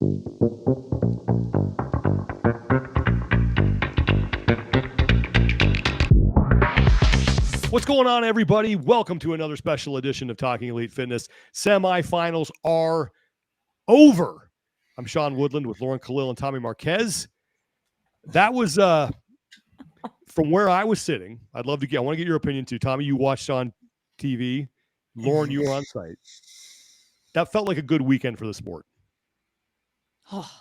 What's going on, everybody? Welcome to another special edition of Talking Elite Fitness. Semifinals are over. I'm Sean Woodland with Lauren Khalil and Tommy Marquez. That was from where I was sitting. I want to get your opinion too. Tommy, you watched on TV. Lauren, you were on site. That felt like a good weekend for the sport. Oh,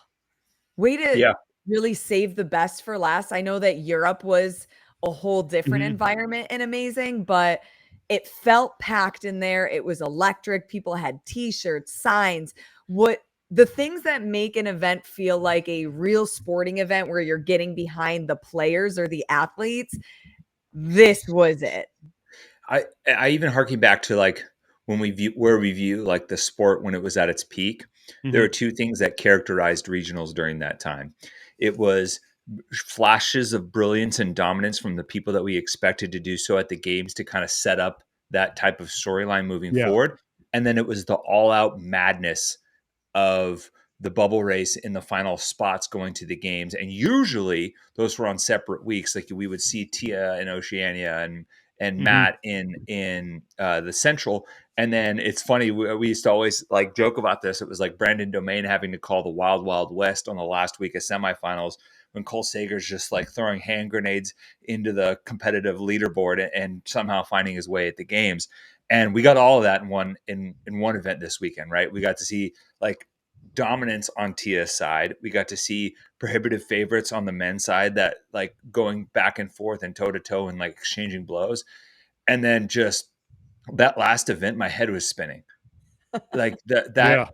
way to really save the best for last. I know that Europe was a whole different environment and amazing, but it felt packed in there. It was electric. People had t-shirts, signs. The things that make an event feel like a real sporting event where you're getting behind the players or the athletes. This was it. I even harken back to like when we view like the sport when it was at its peak. There are two things that characterized regionals during that time. It was flashes of brilliance and dominance from the people that we expected to do so at the games to kind of set up that type of storyline moving forward. And then it was the all-out madness of the bubble race in the final spots going to the games. And usually those were on separate weeks. Like we would see Tia in Oceania and Matt in the Central. And then it's funny, we used to always like joke about this. It was like Brandon Domain having to call the Wild Wild West on the last week of semifinals when Cole Sager's just like throwing hand grenades into the competitive leaderboard and somehow finding his way at the games. And we got all of that in one event this weekend, right? We got to see like dominance on Tia's side. We got to see prohibitive favorites on the men's side that like going back and forth and toe to toe and like exchanging blows. And then just that last event, my head was spinning. Like I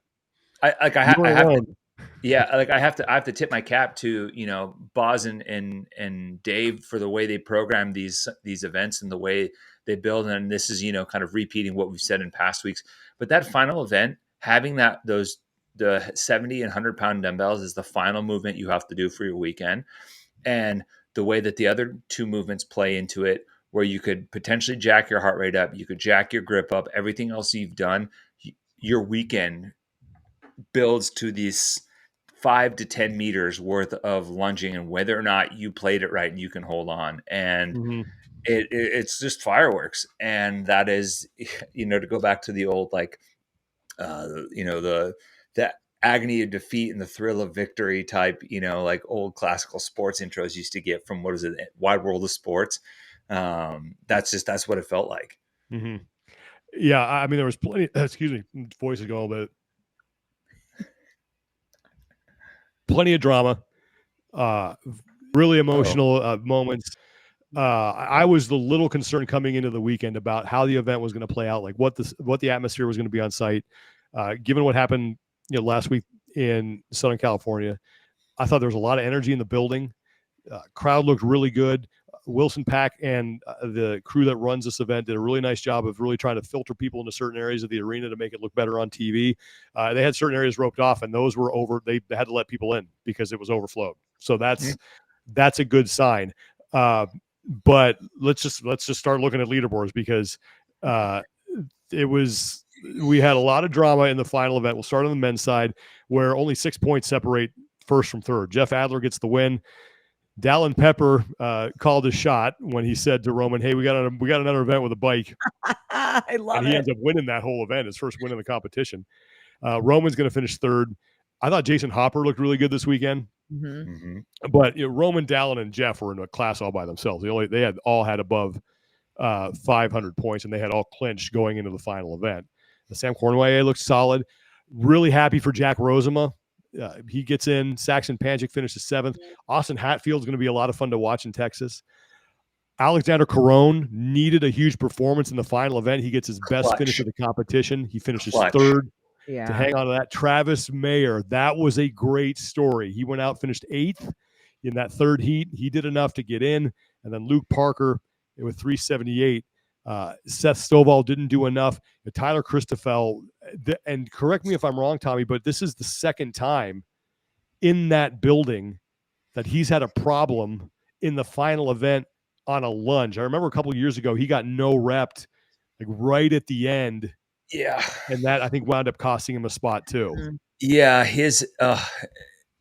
have to tip my cap to, Boz and Dave for the way they program these events and the way they build. And this is, kind of repeating what we've said in past weeks. But that final event, having the 70 and 100-pound dumbbells is the final movement you have to do for your weekend. And the way that the other two movements play into it, where you could potentially jack your heart rate up, you could jack your grip up, everything else you've done, your weekend builds to these 5 to 10 meters worth of lunging and whether or not you played it right and you can hold on. And it's just fireworks. And that is, to go back to the old, like, the agony of defeat and the thrill of victory type, like old classical sports intros used to get from, what is it, Wide World of Sports. That's what it felt like. Yeah. I mean, there was plenty, excuse me, voice is going, but plenty of drama, really emotional moments. I was a little concerned coming into the weekend about how the event was going to play out, like what the atmosphere was going to be on site. Given what happened, last week in Southern California, I thought there was a lot of energy in the building. Crowd looked really good. Wilson Pack and the crew that runs this event did a really nice job of really trying to filter people into certain areas of the arena to make it look better on TV. They had certain areas roped off, and those were over. They had to let people in because it was overflowed. So that's a good sign. But let's just start looking at leaderboards because we had a lot of drama in the final event. We'll start on the men's side where only 6 points separate first from third. Jeff Adler gets the win. Dallin Pepper called his shot when he said to Roman, "Hey, we got another event with a bike." I love and he ends up winning that whole event, his first win in the competition. Roman's going to finish third. I thought Jason Hopper looked really good this weekend. But Roman, Dallin, and Jeff were in a class all by themselves. They had all had above 500 points, and they had all clinched going into the final event. Sam Cornway looked solid. Really happy for Jack Rosema. He gets in. Saxon Panchik finishes seventh. Austin Hatfield's going to be a lot of fun to watch in Texas. Alexander Caron needed a huge performance in the final event. He gets his best finish of the competition. He finishes third. To hang on to that. Travis Mayer, that was a great story. He went out, finished eighth in that third heat. He did enough to get in. And then Luke Parker with 378. Seth Stovall didn't do enough. Tyler Christoffel, and correct me if I'm wrong, Tommy, but this is the second time in that building that he's had a problem in the final event on a lunge. I remember a couple of years ago, he got no repped, like right at the end. Yeah. And that, I think, wound up costing him a spot too. Yeah,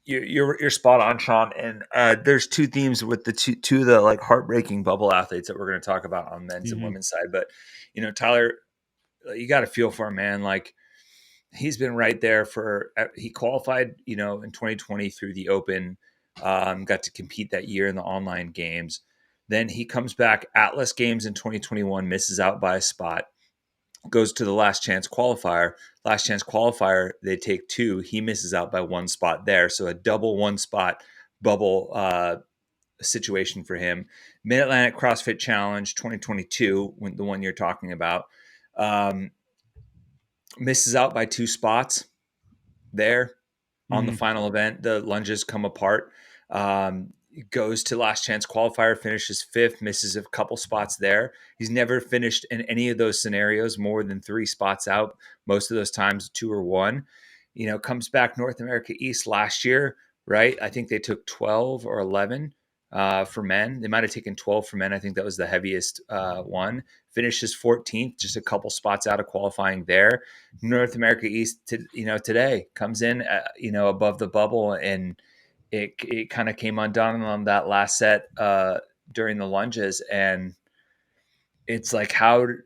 you're spot on, Sean. And there's two themes with the two of the like heartbreaking bubble athletes that we're going to talk about on men's and women's side. But Tyler, you got to feel for him, man. Like he's been right there he qualified, in 2020 through the Open, got to compete that year in the online games. Then he comes back Atlas Games in 2021, misses out by a spot, goes to the last chance qualifier. Last chance qualifier, they take 2. He misses out by 1 spot there. So a double 1 spot bubble situation for him. Mid-Atlantic CrossFit Challenge 2022, the one you're talking about, misses out by 2 spots there on the final event. The lunges come apart. Goes to last chance qualifier, finishes 5th, misses a couple spots there. He's never finished in any of those scenarios more than 3 spots out. Most of those times 2 or 1. Comes back North America East last year, right? I think they took 12 or 11 for men. They might have taken 12 for men. I think that was the heaviest one. Finishes 14th, just a couple spots out of qualifying there. North America East, today comes in, above the bubble, and it kind of came undone on that last set during the lunges. And it's like, I'm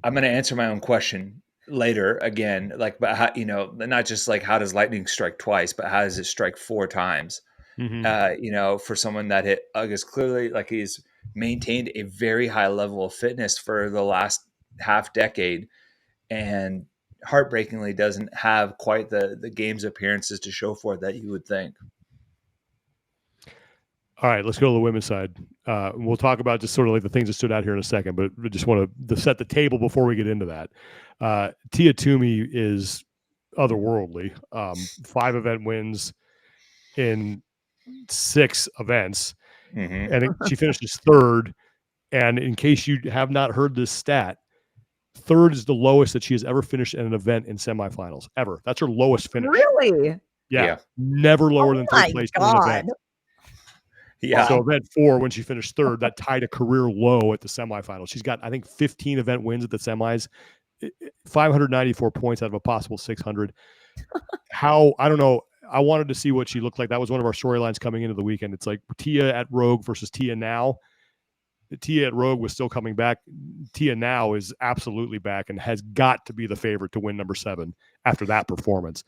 going to answer my own question later again, like, but how, not just like, how does lightning strike twice, but how does it strike 4 times? For someone that is clearly like he's maintained a very high level of fitness for the last half decade, and heartbreakingly doesn't have quite the games appearances to show for it that you would think. All right, let's go to the women's side. We'll talk about just sort of like the things that stood out here in a second, but we just want to set the table before we get into that. Tia Toomey is otherworldly. 5 event wins in 6 events, and she finishes 3rd. And in case you have not heard this stat, 3rd is the lowest that she has ever finished in an event in semifinals ever. That's her lowest finish. Really? Yeah. Never lower than 3rd place in an event. Yeah. So event 4, when she finished 3rd, that tied a career low at the semifinals. She's got, I think, 15 event wins at the semis, 594 points out of a possible 600. I don't know. I wanted to see what she looked like. That was one of our storylines coming into the weekend. It's like Tia at Rogue versus Tia now. Tia at Rogue was still coming back. Tia now is absolutely back and has got to be the favorite to win number 7 after that performance.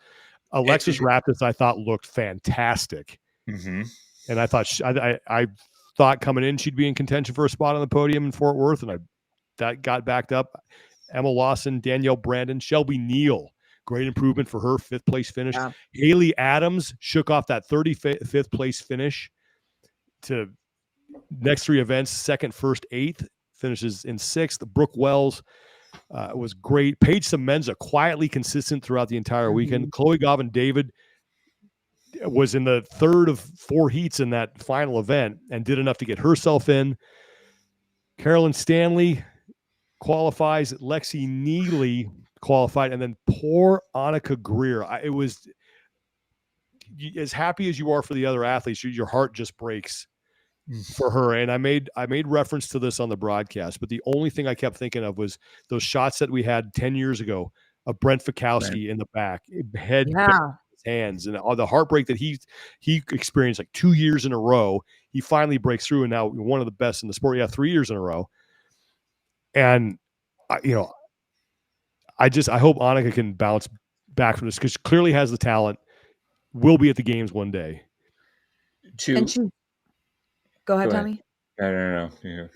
Alexis Raptis, I thought, looked fantastic. And I thought I thought coming in she'd be in contention for a spot on the podium in Fort Worth, and that got backed up. Emma Lawson, Danielle Brandon, Shelby Neal, great improvement for her 5th place finish. Yeah. Haley Adams shook off that 35th place finish to next 3 events, 2nd, 1st, 8th, finishes in 6th. Brooke Wells was great. Paige Semenza, quietly consistent throughout the entire weekend. Chloe Govan David was in the 3rd of 4 heats in that final event and did enough to get herself in. Carolyn Stanley qualifies. Lexi Neely qualified. And then poor Annika Greer. It was, as happy as you are for the other athletes, your heart just breaks for her. And I made reference to this on the broadcast, but the only thing I kept thinking of was those shots that we had 10 years ago of Brent Fikowski in the back, head hands, and all the heartbreak that he experienced like 2 years in a row. He finally breaks through, and now one of the best in the sport. 3 years in a row. And I hope Annika can bounce back from this, because she clearly has the talent. Will be at the games one day. Go ahead, Tommy. No. Yeah.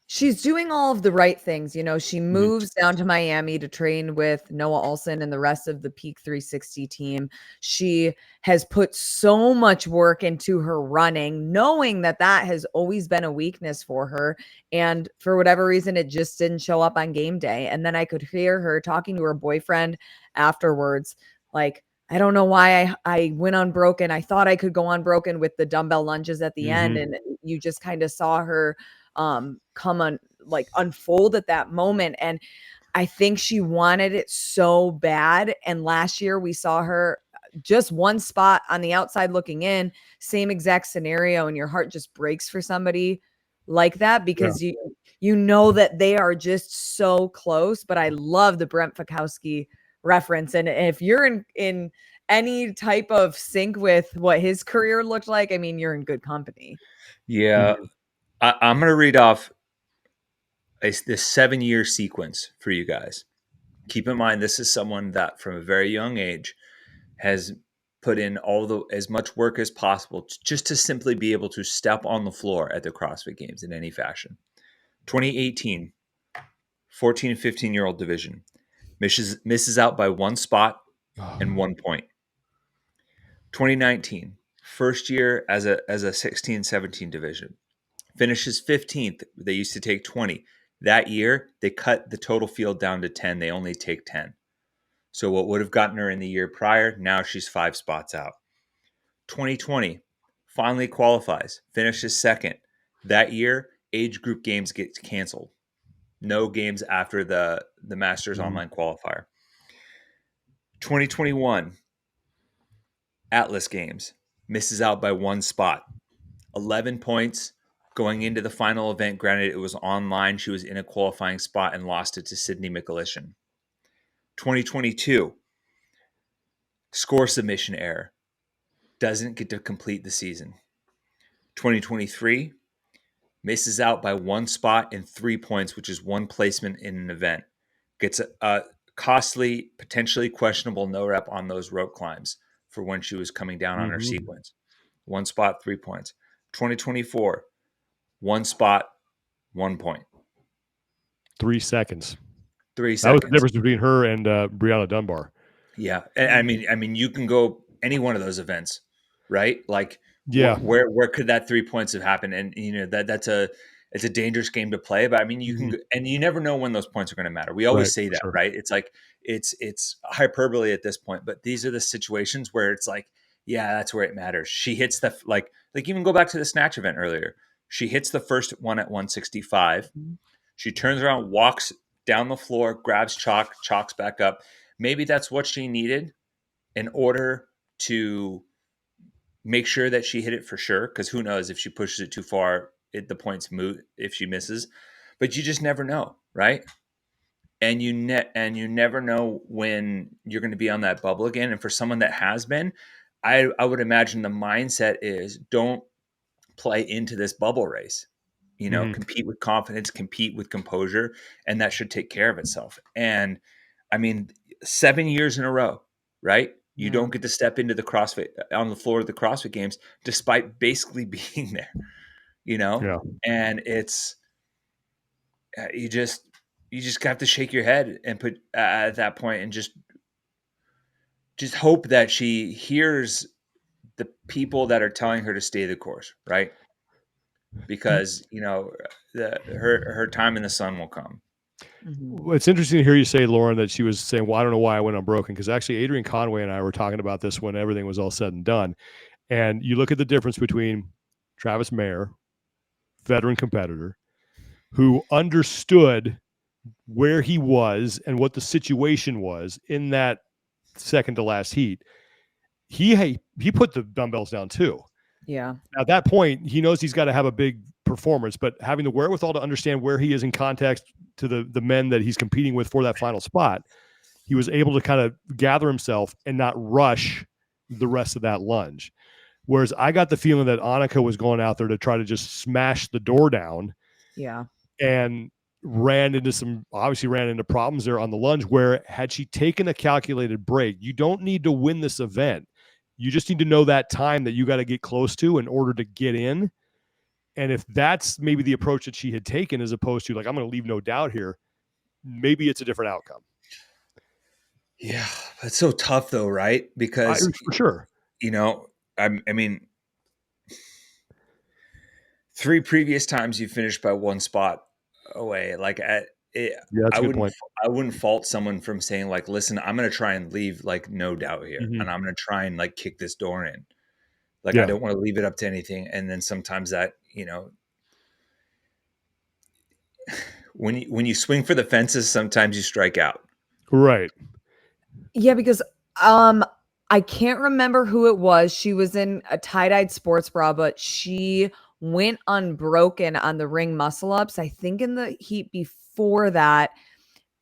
She's doing all of the right things. She moves down to Miami to train with Noah Olson and the rest of the Peak 360 team. She has put so much work into her running, knowing that has always been a weakness for her. And for whatever reason, it just didn't show up on game day. And then I could hear her talking to her boyfriend afterwards, like, I don't know why I went unbroken. I thought I could go unbroken with the dumbbell lunges at the end. And you just kind of saw her come on, like, unfold at that moment. And I think she wanted it so bad. And last year we saw her just 1 spot on the outside looking in, same exact scenario. And your heart just breaks for somebody like that, because you know that they are just so close. But I love the Brent Fikowski reference. And if you're in any type of sync with what his career looked like, I mean, you're in good company. Yeah. I'm going to read off this 7-year sequence for you guys. Keep in mind, this is someone that from a very young age has put in as much work as possible just to simply be able to step on the floor at the CrossFit Games in any fashion. 2018, 14 and 15-year-old division. Misses out by 1 spot and 1 point. 2019, first year as a 16, 17 division. Finishes 15th. They used to take 20. That year, they cut the total field down to 10. They only take 10. So what would have gotten her in the year prior, now she's 5 spots out. 2020, finally qualifies, finishes second. That year, age group games get canceled. No games after the Masters online qualifier. 2021, Atlas Games, misses out by 1 spot. 11 points going into the final event. Granted, it was online. She was in a qualifying spot and lost it to Sydney McAlishan. 2022, score submission error. Doesn't get to complete the season. 2023, misses out by 1 spot and 3 points, which is 1 placement in an event. Gets a costly, potentially questionable no rep on those rope climbs for when she was coming down on her sequence. 1 spot, 3 points. 2024, 1 spot, 1 point. 3 seconds. 3 seconds. That was the difference between her and Brianna Dunbar. Yeah. And I mean, you can go any one of those events, right? Like, yeah, where could that 3 points have happened? And it's a dangerous game to play, but I mean, you can, and you never know when those points are going to matter. We always say that, right? It's like, it's hyperbole at this point, but these are the situations where it's like, yeah, that's where it matters. She hits the, like even go back to the snatch event earlier. She hits the first one at 165. She turns around, walks down the floor, grabs chalks back up. Maybe that's what she needed in order to make sure that she hit it for sure. Because who knows, if she pushes it too far, the point's moot if she misses. But you just never know, right? And you never know when you're going to be on that bubble again. And for someone that has been, I would imagine the mindset is don't play into this bubble race. Compete with confidence, compete with composure, and that should take care of itself. And I mean, 7 years in a row, right? You don't get to step into the CrossFit on the floor of the CrossFit Games, despite basically being there, and it's, you just have to shake your head and put at that point and just hope that she hears the people that are telling her to stay the course, right? Because her time in the sun will come. Well, it's interesting to hear you say, Lauren, that she was saying, well, I don't know why I went unbroken, because actually Adrian Conway and I were talking about this when everything was all said and done. And you look at the difference between Travis Mayer, veteran competitor, who understood where he was and what the situation was in that second to last heat. He put the dumbbells down too. Yeah. At that point, he knows he's got to have a big performance, but having the wherewithal to understand where he is in context to the men that he's competing with for that final spot, he was able to kind of gather himself and not rush the rest of that lunge. Whereas I got the feeling that Annika was going out there to try to just smash the door down. Yeah. And ran into problems there on the lunge, where had she taken a calculated break, you don't need to win this event. You just need to know that time that you got to get close to in order to get in. And if that's maybe the approach that she had taken, as opposed to like, I'm going to leave no doubt here, maybe it's a different outcome. Yeah. That's so tough though, right? Because for sure, I mean, 3 previous times you finished by 1 spot away. Like that's a good point. I wouldn't fault someone from saying like, listen, I'm going to try and leave like no doubt here. And I'm going to try and like kick this door in. Like, I don't want to leave it up to anything. And then sometimes that, when you swing for the fences, sometimes you strike out. Right. Yeah, because I can't remember who it was. She was in a tie-dyed sports bra, but she went unbroken on the ring muscle ups, I think in the heat before that.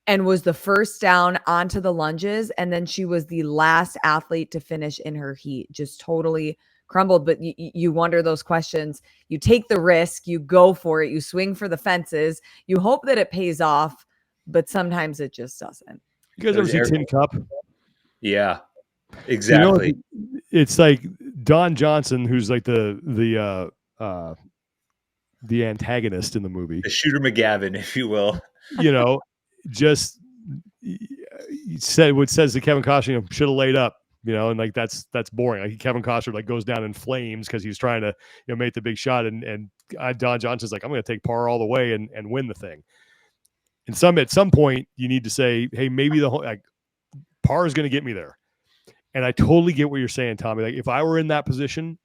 and was the first down onto the lunges. And then she was the last athlete to finish in her heat, just totally crumbled. But you wonder those questions. You take the risk, you go for it, you swing for the fences, you hope that it pays off, but sometimes it just doesn't. You guys ever see Tin Cup? Yeah, exactly. It's like Don Johnson, who's like the antagonist in the movie, the Shooter McGavin, if you will. Just says to Kevin Costner, should have laid up, and like that's boring. Like Kevin Costner like goes down in flames because he's trying to make the big shot, and Don Johnson's like, I'm going to take par all the way and win the thing. And at some point you need to say, hey, maybe the whole par is going to get me there. And I totally get what you're saying, Tommy. Like if I were in that position,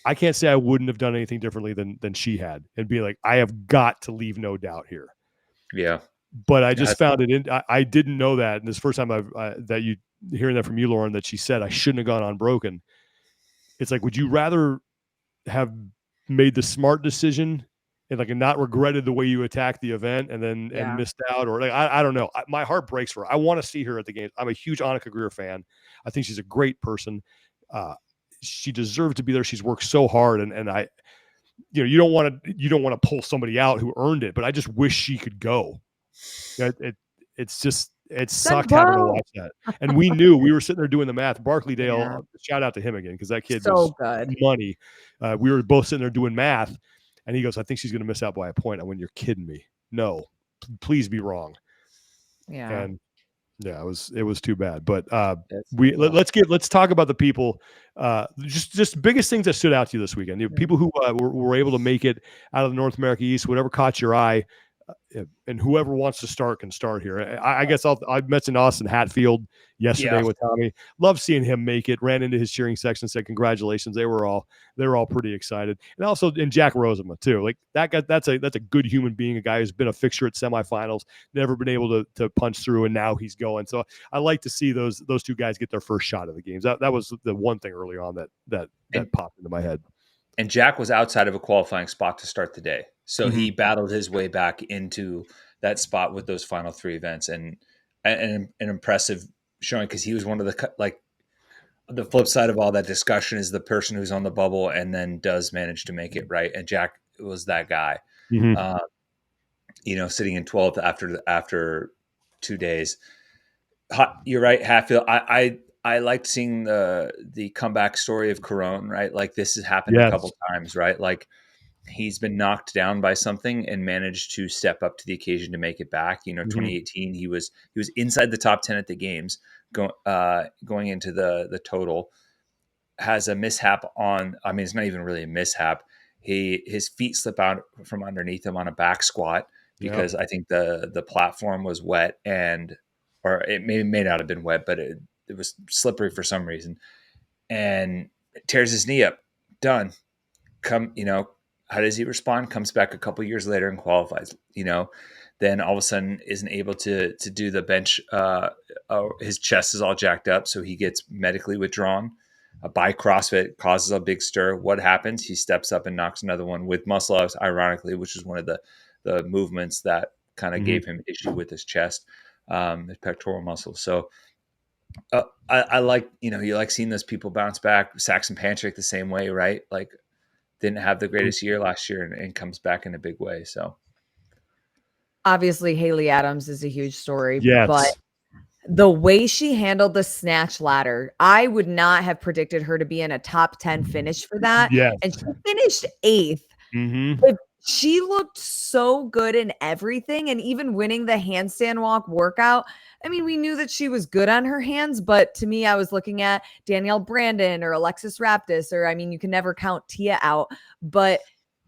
I can't say I wouldn't have done anything differently than she had, and be like, I have got to leave no doubt here. Yeah. But I just found it I didn't know that. And this first time that you hearing that from you, Lauren, that she said I shouldn't have gone unbroken. It's like, would you rather have made the smart decision and like not regretted the way you attacked the event and then and missed out, or like I don't know. My heart breaks for her. I want to see her at the games. I'm a huge Annika Greer fan. I think she's a great person. She deserved to be there. She's worked so hard, and I, you don't want to pull somebody out who earned it, but I just wish she could go. It sucked having to watch that. And we were sitting there doing the math. Barclaydale, shout out to him again, because that kid was good money. We were both sitting there doing math, and he goes, I think she's going to miss out by a point. I went, you're kidding me. No, please be wrong. Yeah. And yeah, it was too bad. But let's talk about the people. Just biggest things that stood out to you this weekend. People who were able to make it out of the North America East, whatever caught your eye. And whoever wants to start can start here. I guess I mentioned Austin Hatfield yesterday with Tommy. Love seeing him make it. Ran into his cheering section, said congratulations. They were all pretty excited. And also in Jack Rosema too. Like that guy, that's a good human being, a guy who's been a fixture at semifinals, never been able to punch through, and now he's going. So I like to see those two guys get their first shot of the games. That was the one thing early on that popped into my head. And Jack was outside of a qualifying spot to start the day. So he battled his way back into that spot with those final three events, and an impressive showing, because he was one of the flip side of all that discussion is the person who's on the bubble and then does manage to make it, right. And Jack was that guy, sitting in 12th after 2 days. You're right, Hatfield. I liked seeing the comeback story of Caron, right? Like this has happened a couple times, right? Like he's been knocked down by something and managed to step up to the occasion to make it back. 2018, he was inside the top 10 at the games, going into the total. Has a mishap it's not even really a mishap. His feet slip out from underneath him on a back squat because I think the platform was wet, or it may not have been wet, but it was slippery for some reason, and tears his knee up. Done. How does he respond? Comes back a couple years later and qualifies, then all of a sudden isn't able to do the bench. His chest is all jacked up. So he gets medically withdrawn by CrossFit, causes a big stir. What happens? He steps up and knocks another one with muscle ups, ironically, which is one of the movements that kind of gave him issue with his chest, his pectoral muscles. So I like, you like seeing those people bounce back. Saxon Panchik the same way, right? Like, didn't have the greatest year last year and comes back in a big way. So obviously Haley Adams is a huge story, yes. But the way she handled the snatch ladder, I would not have predicted her to be in a top 10 finish for that. Yes. And she finished 8th. But she looked so good in everything, and even winning the handstand walk workout. I mean, we knew that she was good on her hands, but to me, I was looking at Danielle Brandon or Alexis Raptis, or you can never count Tia out, but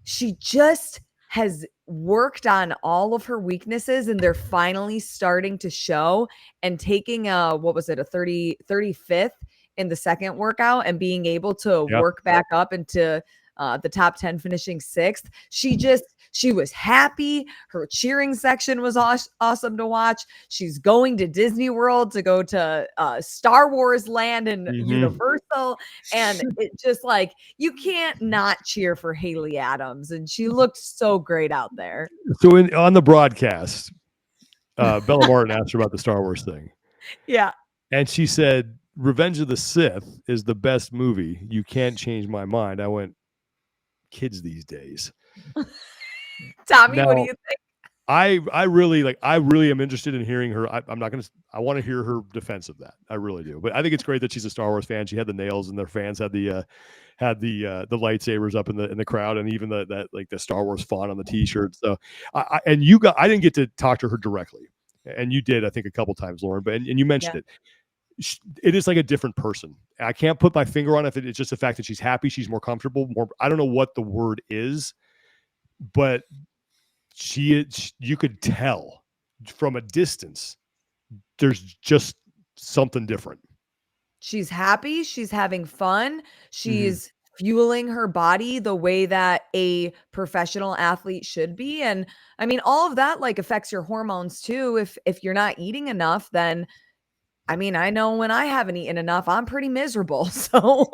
she just has worked on all of her weaknesses, and they're finally starting to show, and taking a 35th in the second workout and being able to work back up into the top 10, finishing 6th. She was happy. Her cheering section was awesome to watch. She's going to Disney World to go to Star Wars Land and Universal. And it just you can't not cheer for Haley Adams. And she looked so great out there. So on the broadcast, Bella Martin asked her about the Star Wars thing. Yeah. And she said, Revenge of the Sith is the best movie. You can't change my mind. I went, kids these days. Tommy, Now, what do you think? I really am interested in hearing her. I want to hear her defense of that. I really do. But I think it's great that she's a Star Wars fan. She had the nails, and their fans had the lightsabers up in the crowd, and even the Star Wars font on the T-shirt. So I didn't get to talk to her directly, and you did, I think, a couple times, Lauren. But and you mentioned it. It is like a different person. I can't put my finger on it. It's just the fact that she's happy, she's more comfortable, more. I don't know what the word is, but you could tell from a distance there's just something different. She's happy, she's having fun, she's fueling her body the way that a professional athlete should be. And I mean, all of that like affects your hormones too. If you're not eating enough, then I mean, I know when I haven't eaten enough, I'm pretty miserable. So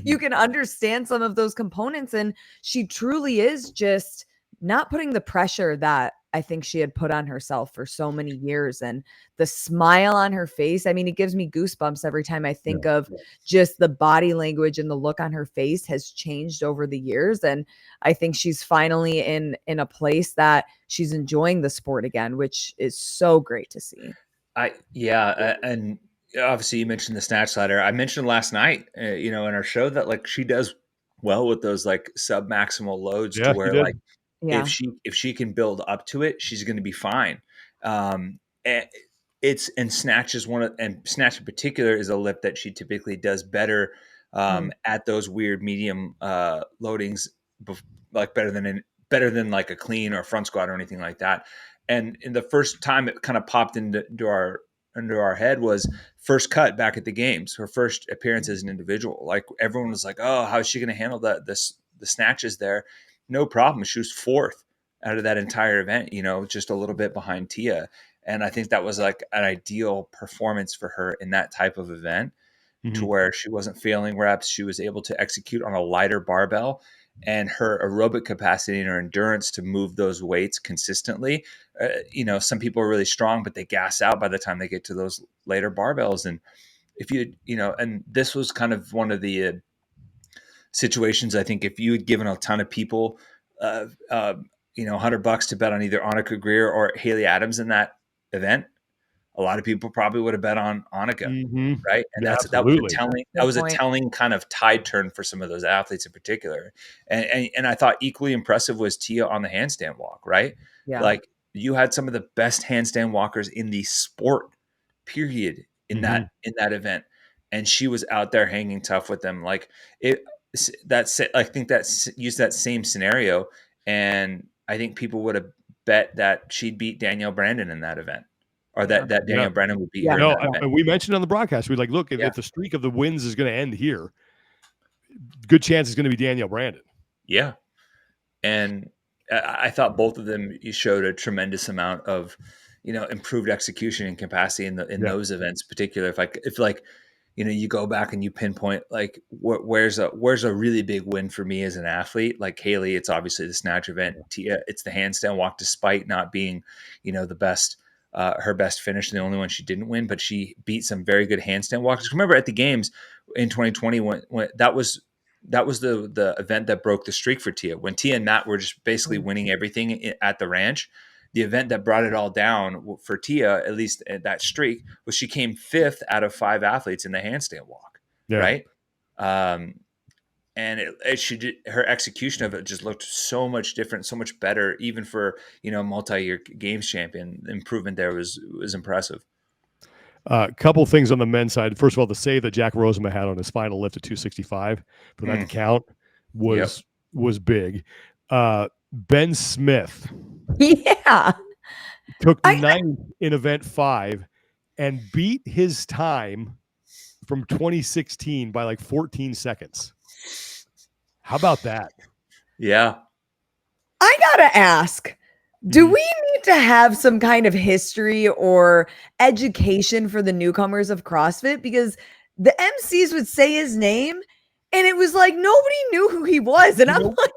you can understand some of those components. And she truly is just not putting the pressure that I think she had put on herself for so many years. And the smile on her face, I mean, it gives me goosebumps every time I think of just the body language, and the look on her face has changed over the years. And I think she's finally in a place that she's enjoying the sport again, which is so great to see. And obviously you mentioned the snatch ladder. I mentioned last night, in our show that like she does well with those like sub maximal loads, to where like if she can build up to it, she's going to be fine. And snatch is snatch in particular is a lift that she typically does better at those weird medium loadings, like better than like a clean or front squat or anything like that. And in the first time it kind of popped into our head was first cut back at the games, her first appearance as an individual. Like everyone was like, oh, how is she going to handle the snatches there? No problem. She was fourth out of that entire event, just a little bit behind Tia. And I think that was like an ideal performance for her in that type of event, to where she wasn't failing reps. She was able to execute on a lighter barbell, and her aerobic capacity and her endurance to move those weights consistently. Some people are really strong, but they gas out by the time they get to those later barbells. And if and this was kind of one of the situations, I think if you had given a ton of people, $100 to bet on either Annika Greer or Haley Adams in that event, a lot of people probably would have bet on Annika, right? And that was a telling kind of tide turn for some of those athletes in particular. And I thought equally impressive was Tia on the handstand walk, right? Yeah. Like you had some of the best handstand walkers in the sport, period, in that event, and she was out there hanging tough with them. Like I think that used that same scenario, and I think people would have bet that she'd beat Danielle Brandon in that event. Or that Danielle Brennan would be here. No, and we mentioned on the broadcast, we're like, look, if the streak of the wins is going to end here, good chance it's going to be Danielle Brandon. Yeah. And I thought both of them showed a tremendous amount of, improved execution and capacity in those events, particularly if you go back and you pinpoint like where's a really big win for me as an athlete. Like Haley, it's obviously the snatch event. Tia, it's the handstand walk, despite not being, the best. Her best finish, and the only one she didn't win, but she beat some very good handstand walkers. Remember at the games in 2020 when that was the event that broke the streak for Tia, when Tia and Matt were just basically winning everything at the ranch. The event that brought it all down for Tia, at least at that streak, was she came 5th out of 5 athletes in the handstand walk, right? And her execution of it just looked so much different, so much better, even for, multi-year games champion. The improvement there was impressive. A couple things on the men's side. First of all, the save that Jack Rosema had on his final lift at 265 for that to count was big. Ben Smith took 9th in event 5 and beat his time from 2016 by like 14 seconds. How about that? Yeah. I gotta ask, do we need to have some kind of history or education for the newcomers of CrossFit? Because the MCs would say his name And it was like nobody knew who he was, and I'm like,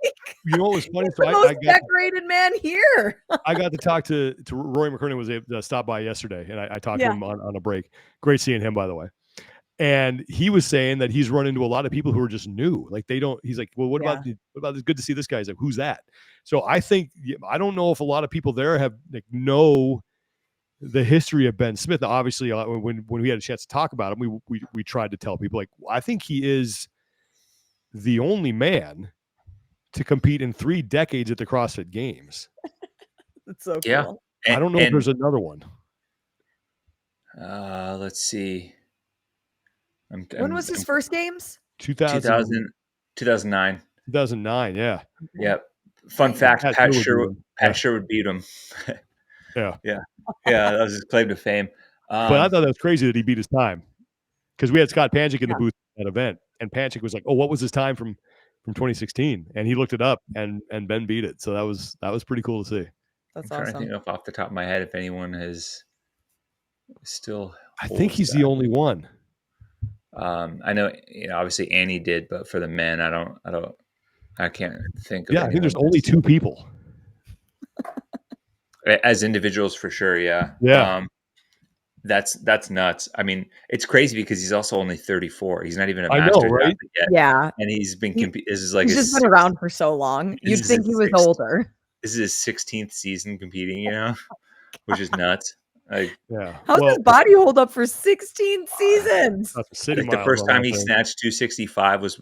you know what was funny? He's the most decorated man here. I got to talk to Roy McKernan, was able to stop by yesterday, and I talked to him on a break. Great seeing him, by the way. And he was saying that he's run into a lot of people who are just new. Like they don't. He's like, well, what about this? Good to see this guy. He's like, who's that? So I think I don't know if a lot of people there have know the history of Ben Smith. Now, obviously, when we had a chance to talk about him, we tried to tell people, like, I think he is the only man to compete in 3 decades at the CrossFit Games. That's so cool. I don't know if there's another one. Let's see. When was his first games? 2009. 2009, yeah. Yep. Fun fact, Pat Sherwood beat him. Yeah. That was his claim to fame. But I thought that was crazy that he beat his time, because we had Scott Panchik in the booth at that event, and Panchik was like, "Oh, what was his time from 2016?" And he looked it up, and Ben beat it. So that was pretty cool to see. That's I'm awesome. trying to think off the top of my head if anyone has still. I think he's the only one. I know, obviously Annie did, but for the men, I can't think of. Yeah, I think there's only 2 people. As individuals, for sure. Yeah. That's nuts. I mean, it's crazy because he's also only 34. He's not even a master athlete yet. Yeah. And he's been competing. He's just been around for so long. You'd think he was older. This is his 16th season competing, which is nuts. How's his body hold up for 16 seasons? The first time he snatched 265 was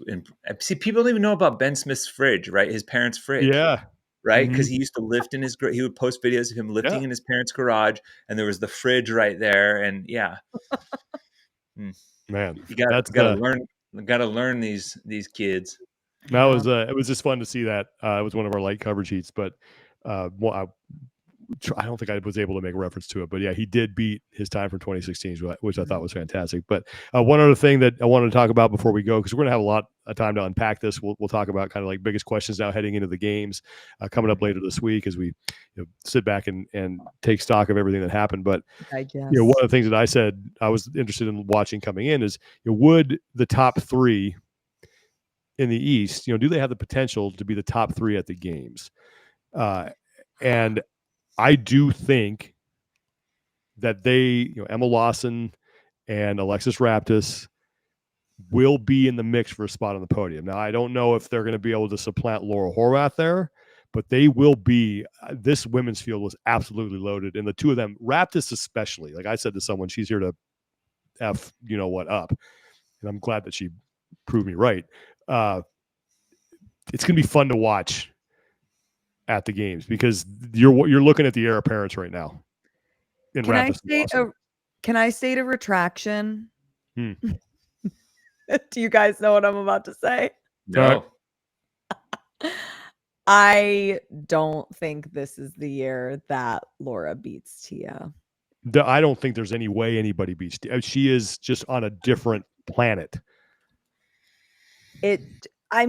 see, people don't even know about Ben Smith's fridge, right? His parents' fridge. Yeah. Right? Because he used to lift in his, he would post videos of him lifting in his parents' garage, and there was the fridge right there. And man, you gotta learn these kids. That was it was just fun to see that. It was one of our light coverage heats, but I don't think I was able to make a reference to it, but yeah, he did beat his time from 2016, which I thought was fantastic. But one other thing that I wanted to talk about before we go, because we're going to have a lot of time to unpack this. We'll talk about kind of like biggest questions now heading into the games coming up later this week as we sit back and take stock of everything that happened. But one of the things that I said I was interested in watching coming in is would the top 3 in the East, do they have the potential to be the top 3 at the games? And I do think that they, Emma Lawson and Alexis Raptis will be in the mix for a spot on the podium. Now, I don't know if they're going to be able to supplant Laura Horvath there, but they will be. This women's field was absolutely loaded, and the 2 of them, Raptis especially, like I said to someone, she's here to F what up, and I'm glad that she proved me right. It's going to be fun to watch at the games, because you're looking at the heir apparents right now. Can I state a retraction? Do you guys know what I'm about to say? No. I don't think this is the year that Laura beats Tia. I don't think there's any way anybody beats Tia. She is just on a different planet. I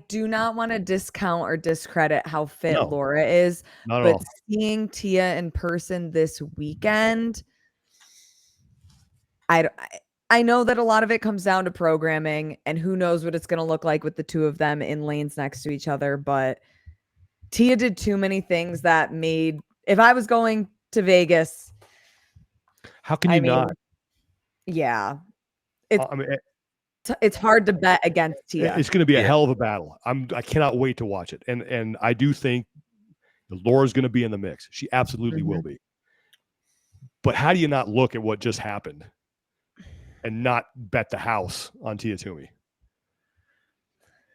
do not want to discount or discredit how fit Laura is, but seeing Tia in person this weekend, I know that a lot of it comes down to programming, and who knows what it's going to look like with the 2 of them in lanes next to each other. But Tia did too many things that made, if I was going to Vegas, how can you not? Yeah. It's hard to bet against Tia. It's going to be a hell of a battle. I cannot wait to watch it. And I do think Laura's going to be in the mix. She absolutely will be. But how do you not look at what just happened and not bet the house on Tia Toomey?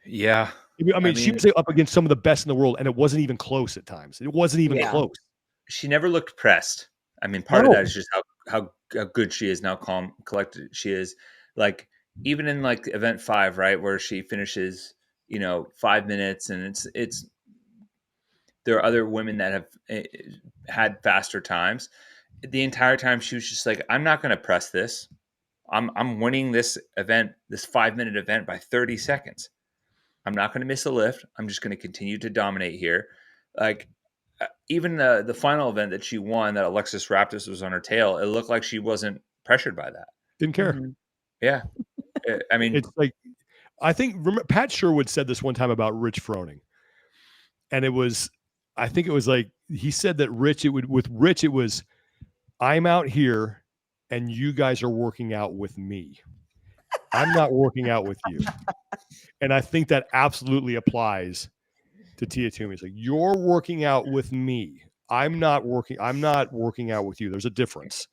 Yeah. I mean, she was up against some of the best in the world, and it wasn't even close at times. It wasn't even close. She never looked pressed. I mean, part of that is just how good she is, now calm, collected she is. Like, even in like event 5, right, where she finishes, 5 minutes, and it's there are other women that have had faster times. The entire time she was just like, I'm not going to press this. I'm winning this event, this 5-minute event, by 30 seconds. I'm not going to miss a lift. I'm just going to continue to dominate here. Like, even the final event that she won, that Alexis Raptis was on her tail, it looked like she wasn't pressured by that. Didn't care. Yeah. I mean, it's like, I think Pat Sherwood said this one time about Rich Froning, and I think it was like he said that with Rich it was, I'm out here, and you guys are working out with me. I'm not working out with you, and I think that absolutely applies to Tia Toomey. It's like, you're working out with me. I'm not working out with you. There's a difference.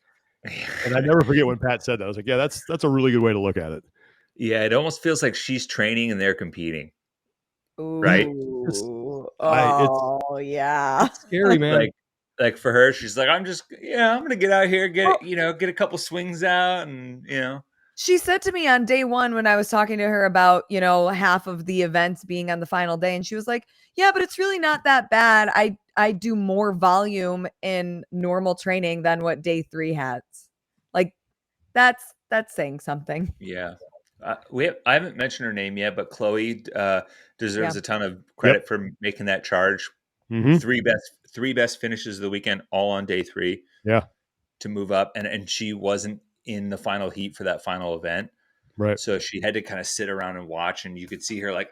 And I never forget when Pat said that. I was like, yeah, that's a really good way to look at it. Yeah, it almost feels like she's training and they're competing. Ooh. Right? Yeah. It's scary, man. Like for her, she's like, I'm gonna get out here, get a couple swings out, and She said to me on day one when I was talking to her about, half of the events being on the final day, and she was like, yeah, but it's really not that bad. I do more volume in normal training than what day 3 has. Like, that's saying something. Yeah. I haven't mentioned her name yet, but Chloe deserves a ton of credit for making that charge. Mm-hmm. Three best finishes of the weekend, all on day 3. Yeah. To move up, and she wasn't in the final heat for that final event, right? So she had to kind of sit around and watch, and you could see her like,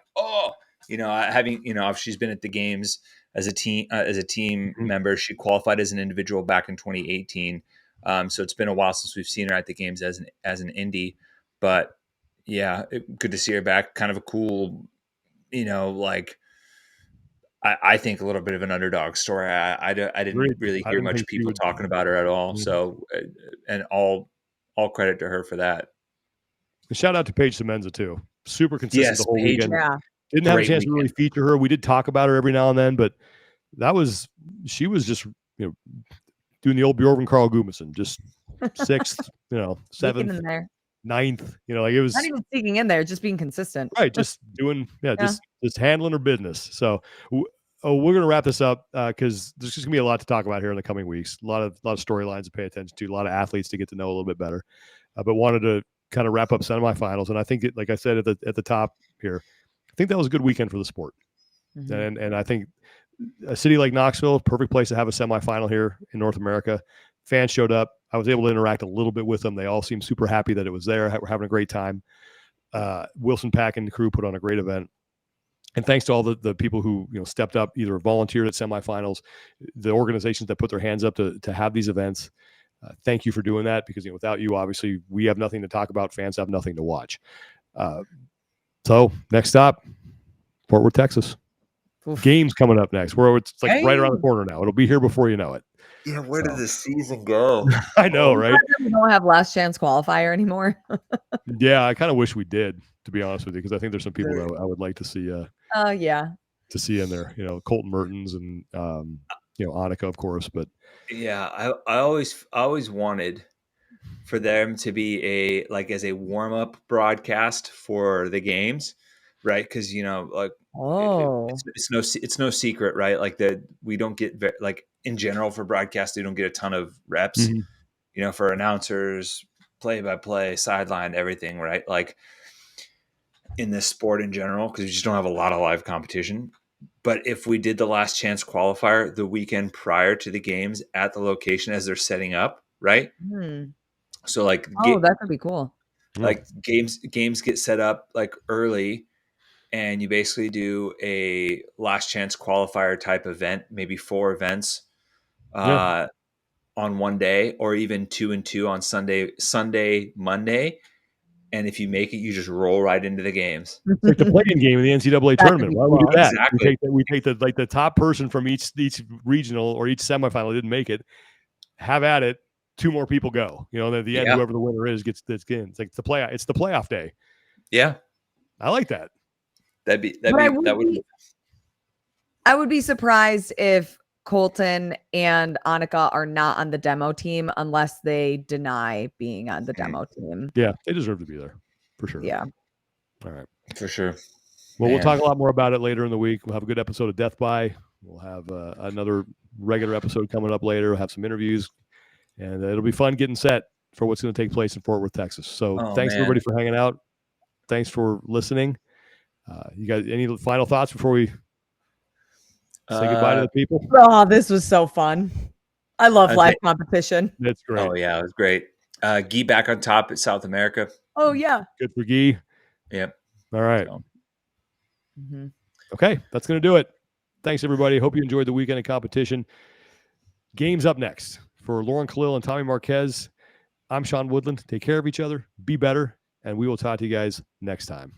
if she's been at the games as a team mm-hmm. member. She qualified as an individual back in 2018, so it's been a while since we've seen her at the games as an indie, but yeah, good to see her back. Kind of a cool, I think a little bit of an underdog story. I didn't really hear much people talking about her at all. Mm-hmm. So, and all credit to her for that. And shout out to Paige Semenza too. Super consistent the whole weekend. Yeah. Didn't have a chance to really feature her. We did talk about her every now and then, but she was just doing the old Bjorn Carl Gudmundsson, just 6th, 7th, 9th. It was not even sneaking in there, just being consistent. Right, just doing just handling her business. So we're going to wrap this up because there's just going to be a lot to talk about here in the coming weeks. A lot of storylines to pay attention to, a lot of athletes to get to know a little bit better. But wanted to kind of wrap up semifinals, and I think like I said at the top here, I think that was a good weekend for the sport. Mm-hmm. And I think a city like Knoxville, perfect place to have a semifinal here in North America. Fans showed up. I was able to interact a little bit with them. They all seemed super happy that it was there. We're having a great time. Wilson Pack and the crew put on a great event. And thanks to all the people who stepped up, either volunteered at semifinals, the organizations that put their hands up to have these events. Thank you for doing that, because without you, obviously, we have nothing to talk about. Fans have nothing to watch. So next stop, Fort Worth, Texas. Oof. Games coming up next. It's like right around the corner now. It'll be here before you know it. Yeah, where did the season go? I know, right? We don't have last chance qualifier anymore. Yeah, I kind of wish we did, to be honest with you, because I think there's some people that I would like to see. To see in there, Colton Mertens and Annika, of course. But yeah, I always wanted for them to be as a warm up broadcast for the games, right? Because it's no secret, right? Like that we don't get in general for broadcast, they don't get a ton of reps, mm-hmm. For announcers, play-by-play, sideline, everything, right? Like in this sport in general, because we just don't have a lot of live competition. But if we did the last chance qualifier the weekend prior to the games at the location as they're setting up, right? Mm. So that could be cool. Like games get set up like early, and you basically do a last chance qualifier type event, maybe 4 events on one day, or even 2 and 2 on Sunday, Monday. And if you make it, you just roll right into the games. It's like the play-in game in the NCAA tournament. Why would we do that? Exactly. We take the top person from each regional or each semifinal didn't make it. Have at it. 2 more people go. And at the end, whoever the winner is gets in. It's like it's the playoff day. Yeah, I like that. I would be surprised if Colton and Annika are not on the demo team unless they deny being on the demo team. Yeah, they deserve to be there for sure. Yeah. All right. For sure. Well, we'll talk a lot more about it later in the week. We'll have a good episode of Death By. We'll have another regular episode coming up later. We'll have some interviews, and it'll be fun getting set for what's going to take place in Fort Worth, Texas. So thanks everybody for hanging out. Thanks for listening. You guys, any final thoughts before we say goodbye to the people? Oh, this was so fun. I love live competition. That's great. Oh, yeah, it was great. Guy back on top at South America. Oh, yeah. Good for Guy. Yep. All right. So. Okay, that's going to do it. Thanks, everybody. Hope you enjoyed the weekend of competition. Games up next. For Lauren Khalil and Tommy Marquez, I'm Sean Woodland. Take care of each other. Be better. And we will talk to you guys next time.